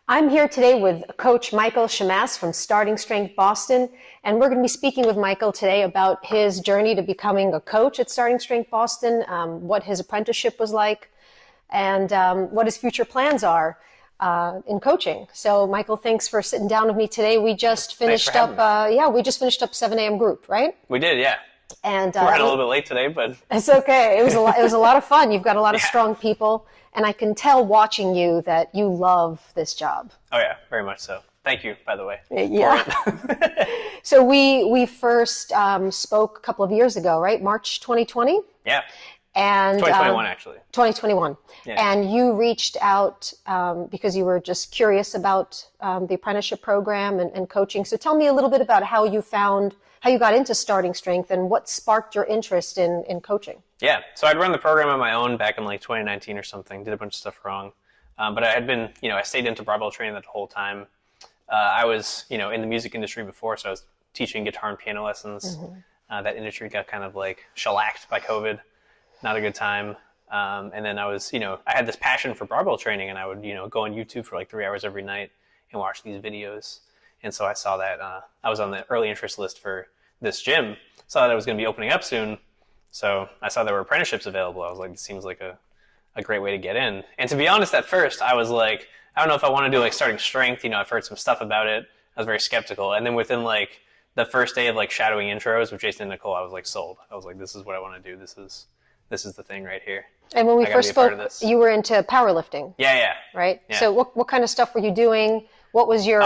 I'm here today with Coach Michael Shammas from Starting Strength Boston, and we're going to be speaking with Michael today about his journey to becoming a coach at Starting Strength Boston, what his apprenticeship was like, and what his future plans are in coaching. So, Michael, thanks for sitting down with me today. We just finished up, we just finished up 7 a.m. group, right? We did, yeah. And we're running a little bit late today, but it's okay. It was a lot of fun. You've got a lot of strong people. And I can tell watching you that you love this job. Oh yeah, very much so. Thank you, by the way. Yeah. So we first spoke a couple of years ago, right? March 2020? Yeah. And 2021, actually. 2021. Yeah. And you reached out because you were just curious about the apprenticeship program and coaching. So tell me a little bit about how you got into Starting Strength and what sparked your interest in coaching. Yeah, so I'd run the program on my own back in like 2019 or something, did a bunch of stuff wrong. But I had been, I stayed into barbell training that whole time. I was, in the music industry before, so I was teaching guitar and piano lessons. Mm-hmm. That industry got kind of like shellacked by COVID. Not a good time. And then I was, I had this passion for barbell training, and I would, go on YouTube for like 3 hours every night and watch these videos. And so I saw that I was on the early interest list for this gym, saw that it was going to be opening up soon. So I saw there were apprenticeships available. I was like, it seems like a great way to get in. And to be honest, at first, I was like, I don't know if I want to do like Starting Strength. I've heard some stuff about it. I was very skeptical. And then within like the first day of like shadowing intros with Jason and Nicole, I was like sold. I was like, this is what I want to do. This is the thing right here. And when we first spoke, you were into powerlifting. Yeah. Right? Yeah. So what kind of stuff were you doing? What were your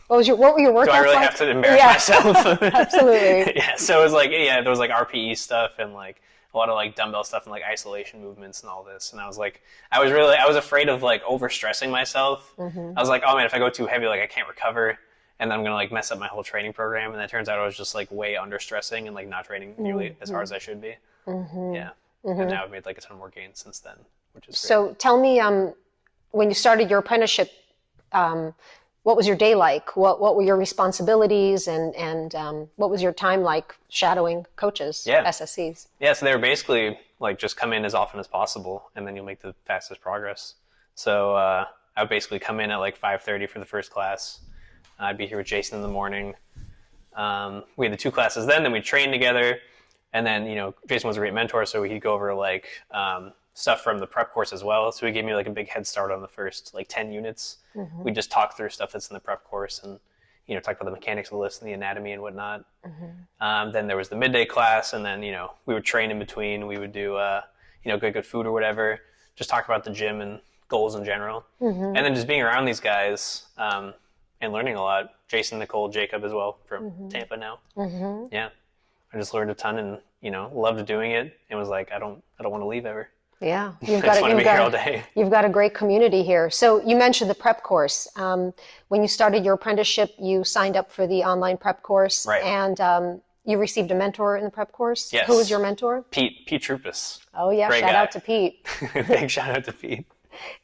workouts Do I really like? have to embarrass myself? Absolutely. Yeah. So it was like, there was like RPE stuff and like a lot of like dumbbell stuff and like isolation movements and all this. And I was like, I was afraid of like overstressing myself. Mm-hmm. I was like, oh man, if I go too heavy, like I can't recover. And then I'm going to like mess up my whole training program. And it turns out I was just like way under stressing and like not training nearly as hard as I should be. Mm-hmm. Yeah. Mm-hmm. And now I've made like a ton more gains since then, which is great. So tell me, when you started your apprenticeship, what was your day like? What were your responsibilities and what was your time like shadowing coaches, SSCs? Yeah, so they were basically like just come in as often as possible and then you'll make the fastest progress. So I would basically come in at like 5:30 for the first class. I'd be here with Jason in the morning. We had the 2 classes then we'd train together. And then, Jason was a great mentor, so he'd go over like stuff from the prep course as well. So he gave me like a big head start on the first like 10 units. Mm-hmm. We just talk through stuff that's in the prep course and, talk about the mechanics of the lifts and the anatomy and whatnot. Mm-hmm. Then there was the midday class and then, we would train in between. We would do, good food or whatever, just talk about the gym and goals in general. Mm-hmm. And then just being around these guys and learning a lot. Jason, Nicole, Jacob as well from Tampa now. Mm-hmm. Yeah. I just learned a ton and, loved doing it and was like, I don't want to leave ever. Yeah, I just want to be here all day. You've got a great community here. So you mentioned the prep course. When you started your apprenticeship, you signed up for the online prep course. Right. And you received a mentor in the prep course. Yes. Who was your mentor? Pete Trupus. Oh yeah, Great shout guy. out to Pete. Big shout out to Pete.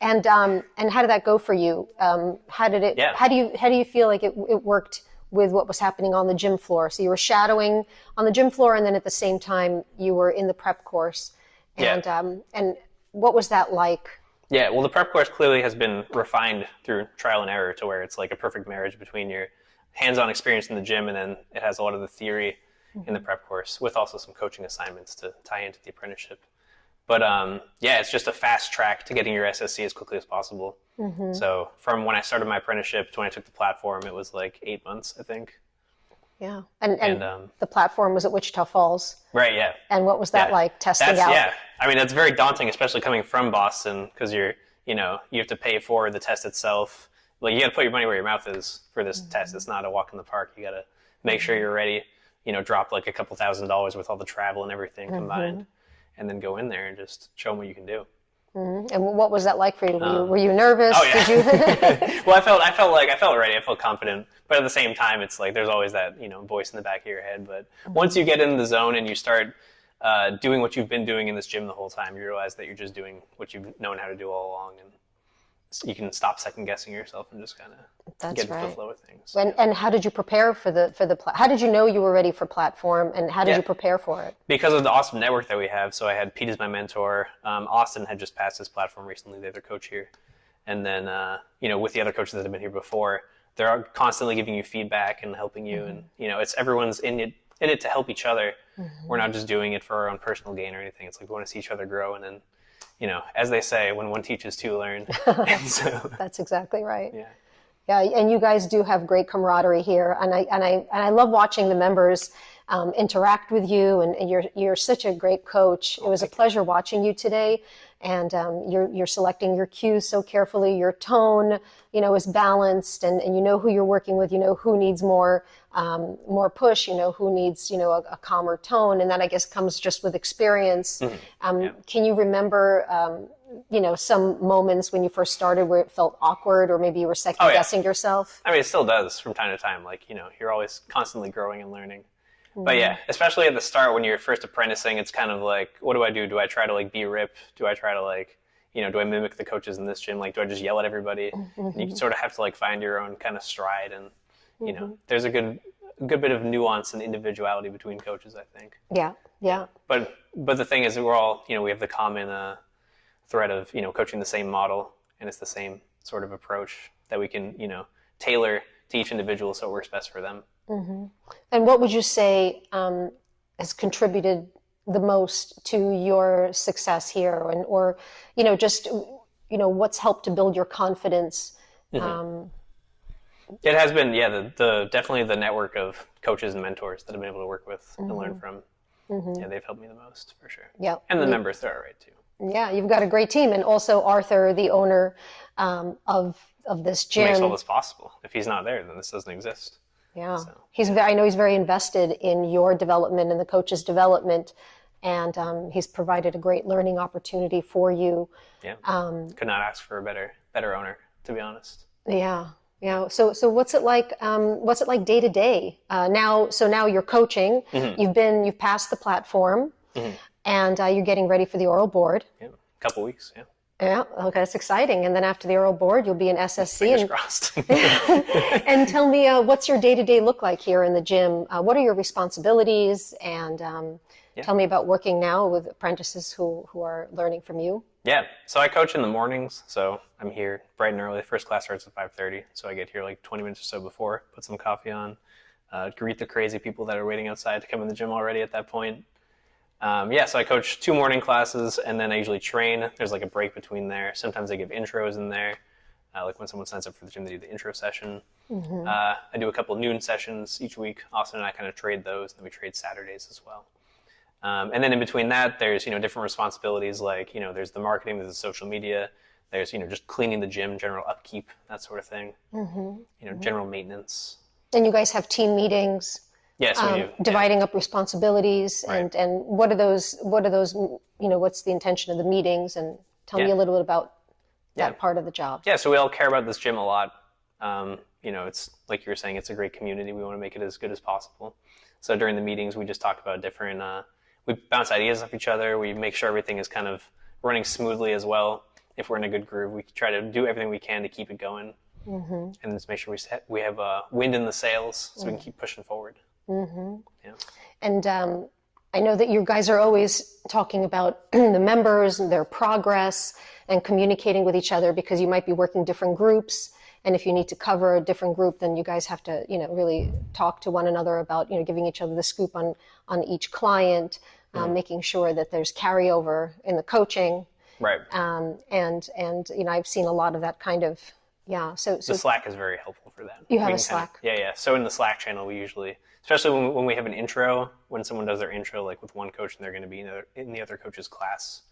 And how did that go for you? How do you feel like it worked with what was happening on the gym floor? So you were shadowing on the gym floor, and then at the same time you were in the prep course. And what was that like? Yeah, well, the prep course clearly has been refined through trial and error to where it's like a perfect marriage between your hands-on experience in the gym and then it has a lot of the theory in the prep course with also some coaching assignments to tie into the apprenticeship. But it's just a fast track to getting your SSC as quickly as possible. Mm-hmm. So from when I started my apprenticeship to when I took the platform, it was like 8 months, I think. Yeah, and the platform was at Wichita Falls. Right, yeah. And what was that like, testing out? Yeah, I mean, that's very daunting, especially coming from Boston, because you have to pay for the test itself. Like, you got to put your money where your mouth is for this test. It's not a walk in the park. You got to make sure you're ready, drop like a couple $1,000s with all the travel and everything combined, and then go in there and just show them what you can do. Mm-hmm. And what was that like for you? Were you nervous? Oh, yeah. Did you? Well, I felt ready. I felt confident. But at the same time, it's like there's always that voice in the back of your head. But once you get in the zone and you start doing what you've been doing in this gym the whole time, you realize that you're just doing what you've known how to do all along, and you can stop second guessing yourself and just kind of get into the flow of things. And how did you prepare for the how did you know you were ready for platform, and how did you prepare for it? Because of the awesome network that we have. So I had Pete as my mentor. Austin had just passed his platform recently. They're their coach here. And then, with the other coaches that have been here before, they're constantly giving you feedback and helping you. And, it's everyone's in it to help each other. We're not just doing it for our own personal gain or anything. It's like we want to see each other grow. And then, as they say, when one teaches, two learn. And so, That's exactly right. yeah. Yeah, and you guys do have great camaraderie here, and I love watching the members interact with you, and you're such a great coach. It was a pleasure watching you today, and you're selecting your cues so carefully. Your tone, is balanced, and you know who you're working with. You know who needs more push. You know who needs a calmer tone, and that I guess comes just with experience. Can you remember? Some moments when you first started where it felt awkward, or maybe you were second guessing yourself? I mean, it still does from time to time. Like, you're always constantly growing and learning. But yeah, especially at the start when you're first apprenticing, it's kind of like, what do I do? Do I try to like be Rip? Do I try to like, do I mimic the coaches in this gym? Like, do I just yell at everybody? And you sort of have to like find your own kind of stride. And, there's a good bit of nuance and individuality between coaches, I think. Yeah. Yeah. But the thing is, we're all, we have the common thread of, coaching the same model, and it's the same sort of approach that we can, tailor to each individual so it works best for them. And what would you say has contributed the most to your success here, or what's helped to build your confidence? It has been, the definitely the network of coaches and mentors that I've been able to work with and learn from. Yeah, they've helped me the most for sure. Yeah, and the members, they're all right too. Yeah, you've got a great team, and also Arthur, the owner of this gym, makes all this possible. If he's not there, then this doesn't exist. Yeah, so, I know he's very invested in your development and the coach's development, and he's provided a great learning opportunity for you. Yeah, could not ask for a better owner, to be honest. Yeah. Yeah. So what's it like? What's it like day to day? Now you're coaching. You've passed the platform, and you're getting ready for the oral board. Yeah, a couple weeks. Yeah. Yeah. Okay, that's exciting. And then after the oral board, you'll be in SSC. Fingers crossed. And tell me, what's your day to day look like here in the gym? What are your responsibilities? And tell me about working now with apprentices who are learning from you. Yeah, so I coach in the mornings, so I'm here bright and early. First class starts at 5:30, so I get here like 20 minutes or so before, put some coffee on, greet the crazy people that are waiting outside to come in the gym already at that point. So I coach 2 morning classes, and then I usually train. There's like a break between there. Sometimes I give intros in there, like when someone signs up for the gym, they do the intro session. I do a couple noon sessions each week. Austin and I kind of trade those, and then we trade Saturdays as well. And then in between that, there's, different responsibilities like, there's the marketing, there's the social media, there's, just cleaning the gym, general upkeep, that sort of thing, general maintenance. And you guys have team meetings. Yes, we do. Dividing up responsibilities, right. and what are those, what's the intention of the meetings, and tell me a little bit about that part of the job. Yeah, so we all care about this gym a lot. It's like you were saying, it's a great community. We want to make it as good as possible. So during the meetings, we just talk about different, we bounce ideas off each other. We make sure everything is kind of running smoothly as well. If we're in a good groove, we try to do everything we can to keep it going, and just make sure we have wind in the sails so we can keep pushing forward. Yeah. And I know that you guys are always talking about the members and their progress and communicating with each other, because you might be working different groups. And if you need to cover a different group, then you guys have to, really talk to one another about, giving each other the scoop on each client, making sure that there's carryover in the coaching. Right. And I've seen a lot of that kind of, So the Slack is very helpful for that. You have a Slack. Yeah. So in the Slack channel, we usually, especially when we have an intro, when someone does their intro, like with one coach and they're going to be in the other coach's class,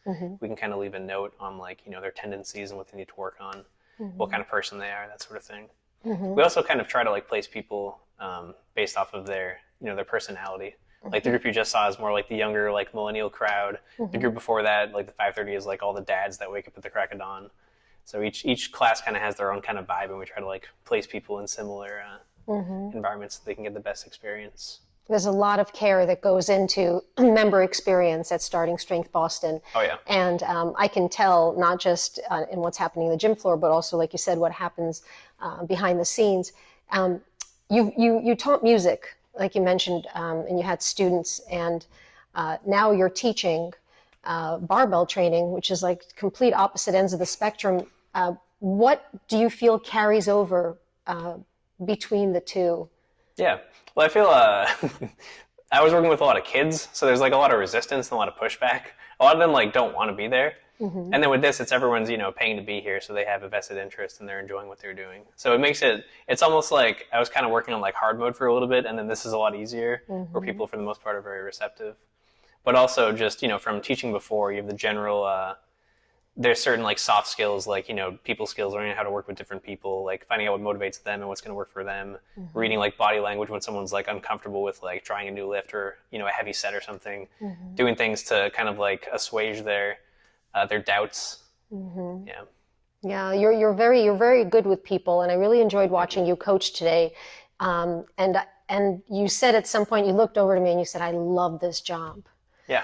we can kind of leave a note on their tendencies and what they need to work on. What kind of person they are, that sort of thing. We also kind of try to place people based off of their, their personality. Like the group you just saw is more like the younger, millennial crowd. The group before that, the 5:30 is all the dads that wake up at the crack of dawn. So each class kind of has their own kind of vibe, and we try to place people in similar environments so they can get the best experience. There's a lot of care that goes into member experience at Starting Strength Boston. Oh, yeah. And I can tell not just in what's happening in the gym floor, but also, like you said, what happens behind the scenes. You taught music, like you mentioned, and you had students, and now you're teaching barbell training, which is complete opposite ends of the spectrum. What do you feel carries over between the two? Yeah. Well, I feel I was working with a lot of kids, so there's like a lot of resistance and a lot of pushback. A lot of them like don't want to be there. Mm-hmm. And then with this, it's everyone's, paying to be here, so they have a vested interest and they're enjoying what they're doing. So it makes it's almost like I was kind of working on like hard mode for a little bit, and then this is a lot easier, Mm-hmm. where people for the most part are very receptive. But also just, from teaching before, you have the general, there's certain like soft skills, like, people skills, learning how to work with different people, like finding out what motivates them and what's going to work for them, Mm-hmm. reading like body language when someone's like uncomfortable with like trying a new lift or, a heavy set or something, Mm-hmm. doing things to kind of like assuage their doubts. Mm-hmm. Yeah. Yeah, you're very good with people, and I really enjoyed watching you coach today. And you said at some point, you looked over to me and you said, "I love this job." Yeah.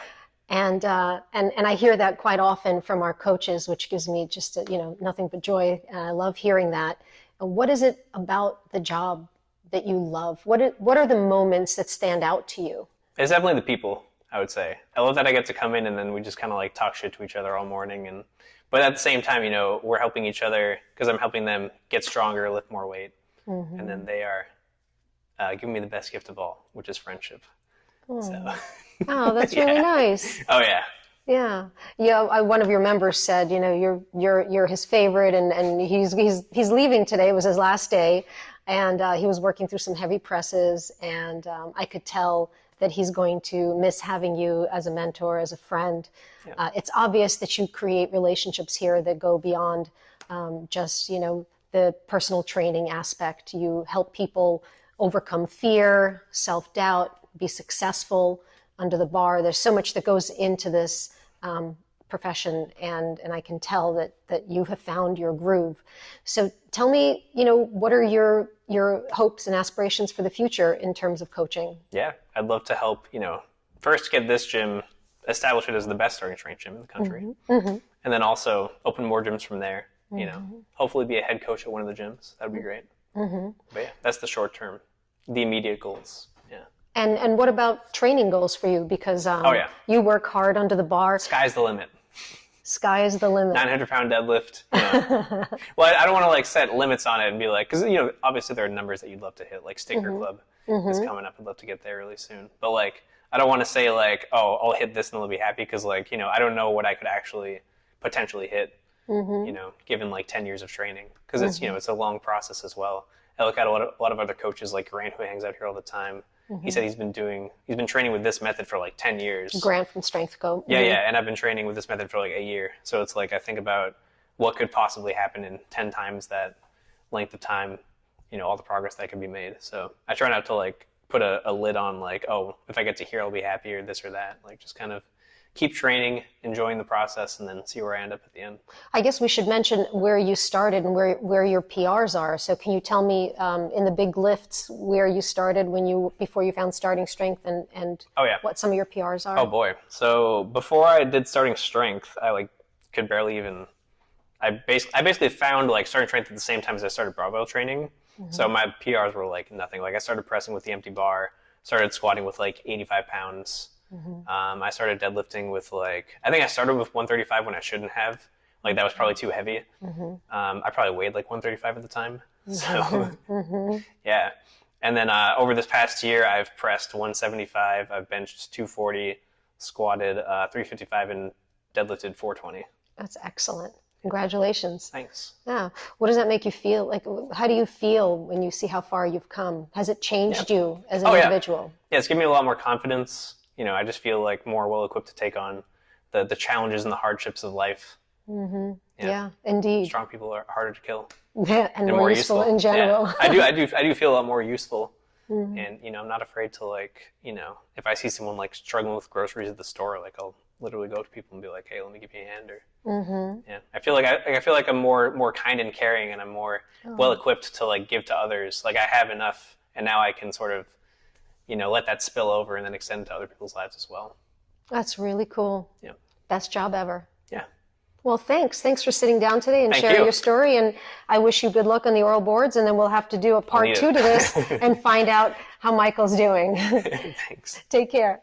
And I hear that quite often from our coaches, which gives me just nothing but joy. And I love hearing that. What is it about the job that you love? What are the moments that stand out to you? It's definitely the people, I would say. I love that I get to come in and then we just kind of like talk shit to each other all morning. But at the same time, we're helping each other because I'm helping them get stronger, lift more weight. Mm-hmm. And then they are giving me the best gift of all, which is friendship. Oh, So. Oh, that's really nice. Oh, yeah. Yeah. Yeah. One of your members said, you're his favorite, and he's leaving today. It was his last day, and he was working through some heavy presses, and I could tell that he's going to miss having you as a mentor, as a friend. Yeah. It's obvious that you create relationships here that go beyond just, the personal training aspect. You help people overcome fear, self-doubt, be successful under the bar. There's so much that goes into this profession, and I can tell that you have found your groove. So tell me, what are your hopes and aspirations for the future in terms of coaching? Yeah, I'd love to help, first get this gym, establish it as the best starting strength gym in the country. Mm-hmm. Mm-hmm. And then also open more gyms from there, Mm-hmm. hopefully be a head coach at one of the gyms. That would be great. Mm-hmm. But yeah, that's the short term, the immediate goals. Yeah. And what about training goals for you? Because you work hard under the bar. Sky's the limit. Sky is the limit. 900-pound deadlift. Well, I don't want to like set limits on it and be like, because obviously there are numbers that you'd love to hit, like Sticker Mm-hmm. Club Mm-hmm. is coming up. I'd love to get there really soon. But like, I don't want to say like, oh, I'll hit this and they'll be happy, because like, I don't know what I could actually potentially hit. Mm-hmm. Given like 10 years of training, because it's it's a long process as well. I look at a lot of other coaches like Grant, who hangs out here all the time. Mm-hmm. He said he's been training with this method for like 10 years. Grant from Strength Co. Yeah, and I've been training with this method for like a year. So it's like I think about what could possibly happen in 10 times that length of time, all the progress that could be made. So I try not to like put a lid on like, oh, if I get to here, I'll be happy, or this or that. Like just kind of keep training, enjoying the process, and then see where I end up at the end. I guess we should mention where you started and where your PRs are. So can you tell me in the big lifts where you started before you found starting strength, and what some of your PRs are? Oh boy. So before I did starting strength, I like could barely even, I basically found like starting strength at the same time as I started barbell training. Mm-hmm. So my PRs were like nothing. Like I started pressing with the empty bar, started squatting with like 85 pounds. Mm-hmm. I started deadlifting with I think I started with 135 when I shouldn't have. Like that was probably too heavy. Mm-hmm. I probably weighed like 135 at the time. So yeah. And then over this past year, I've pressed 175, I've benched 240, squatted 355, and deadlifted 420. That's excellent. Congratulations. Thanks. Yeah. What does that make you feel? Like, how do you feel when you see how far you've come? Has it changed you as an individual? Yeah, it's given me a lot more confidence. I just feel like more well-equipped to take on the challenges and the hardships of life. Mm-hmm. Yeah, indeed. Strong people are harder to kill. Yeah, and more useful in general. Yeah. I do feel a lot more useful. Mm-hmm. And, I'm not afraid to if I see someone like struggling with groceries at the store, like I'll literally go to people and be like, hey, let me give you a hand. Or, mm-hmm. Yeah, I feel like I'm more kind and caring, and I'm more well-equipped to like give to others. Like I have enough, and now I can sort of, let that spill over and then extend to other people's lives as well. That's really cool. Yeah. Best job ever. Yeah. Well, thanks. Thanks for sitting down today and sharing your story. And I wish you good luck on the oral boards. And then we'll have to do a part 2 to this and find out how Michael's doing. Thanks. Take care.